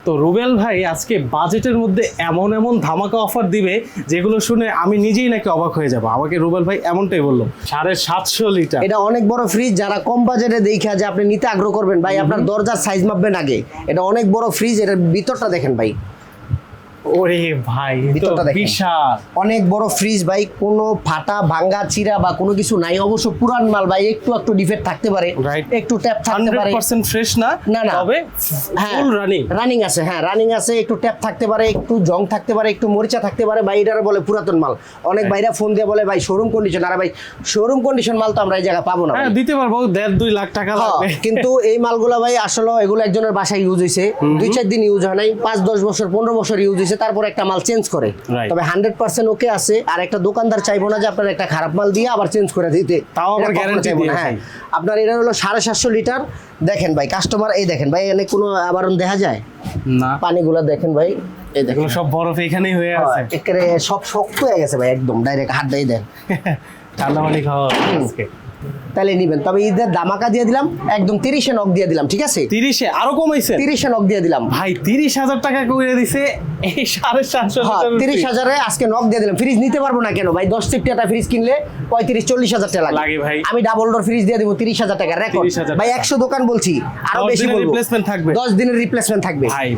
তো রুবেল ভাই আজকে বাজেটের মধ্যে এমন এমন ধামাকা অফার দিবে যেগুলো শুনে আমি নিজেই নাকি অবাক হয়ে যাব। আমাকে রুবেল ভাই এমনটাই বললো 750 লিটার। এটা অনেক বড় ফ্রিজ, যারা কম বাজেটে দেখা যে আপনি নিতে আগ্রহ করবেন ভাই, আপনার দরজার সাইজ মাপবেন আগে। এটা অনেক বড় ফ্রিজ, এটার ভিতরটা দেখেন ভাই, ওরে ভাই তো ভিতরটা দেখেন। বিশাল অনেক বড় ফ্রিজ ভাই, কোনো ফাটা ভাঙ্গা চিরা বা কোনো কিছু নাই। অবশ্য পুরান মাল ভাই, একটু একটু ডিফেক্ট থাকতে পারে, Right. একটু ট্যাপ থাকতে পারে। 100% ফ্রেশ না, না, না। তবে হ্যাঁ, ফুল রানিং। রানিং আছে, হ্যাঁ রানিং আছে, একটু ট্যাপ থাকতে পারে, একটু জং থাকতে পারে, একটু মরিচা থাকতে পারে ভাই। এটারে বলে পুরাতন মাল। অনেক ভাইরা ফোন দিয়ে বলে ভাই শোরুম কন্ডিশন। আরে ভাই শোরুম কন্ডিশন মাল তো আমরা এই জায়গায় পাবো না হ্যাঁ ভাই। দিতে পারবো 1.5-2 লাখ টাকা লাগবে। কিন্তু এই মালগুলা ভাই আসলে এগুলো একজনের বাসায় ইউজ হয়েছে, 2-4 দিন ইউজ হয় নাই, 5-10 বছর 15 বছর ইউজ হয়েছে, তারপর একটা মাল চেঞ্জ করে। Right. তবে 100% ওকে আছে। আর একটা দোকানদার চাইবো না যে আপনার একটা খারাপ মাল দিয়ে আবার চেঞ্জ করে দিতে, তাও আবার এটা কখনো guarantee চাইবো না। দিয়ে হ্যাঁ, ভাই। আপনার এটা হলো 750 লিটার। দেখেন ভাই কাস্টমার, এই দেখেন ভাই, এখানে কোনো আবরণ দেখা যায়? না, পানিগুলা দেখেন ভাই, এই দেখেন এগুলো সব বরফ এখানেই হয়ে আছে। একেবারে সব শক্ত হয়ে গেছে ভাই, একদম ডাইরেক্ট হাত দিয়ে দেন। ঠান্ডা পানি খাওয়া আজকে তাহলে নিবেন। তবে ঈদের দামাকা দিয়ে দিলাম, একদম 30-এ নক দিয়ে দিলাম, ঠিক আছে? 30-এ আরো কমাইছে 30-এ নক দিয়ে দিলাম ভাই। 30,000 টাকা করে দিছে এই 750 হ্যাঁ, লিটার 30,000-এ আজকে নক দিয়ে দিলাম। ফ্রিজ নিতে পারবো না কেন ভাই? 10 সিফটি একটা ফ্রিজ কিনলে 35-40 হাজার টাকা লাগে ভাই। আমি ডাবল ডোর ফ্রিজ দিয়ে দেবো 30,000 টাকা রেকর্ড 30,000 ভাই। 100 দোকান বলছি, আরো 10 বেশি দিনের বলবো। replacement থাকবে। 10 দিনের রিপ্লেসমেন্ট থাকবে ভাই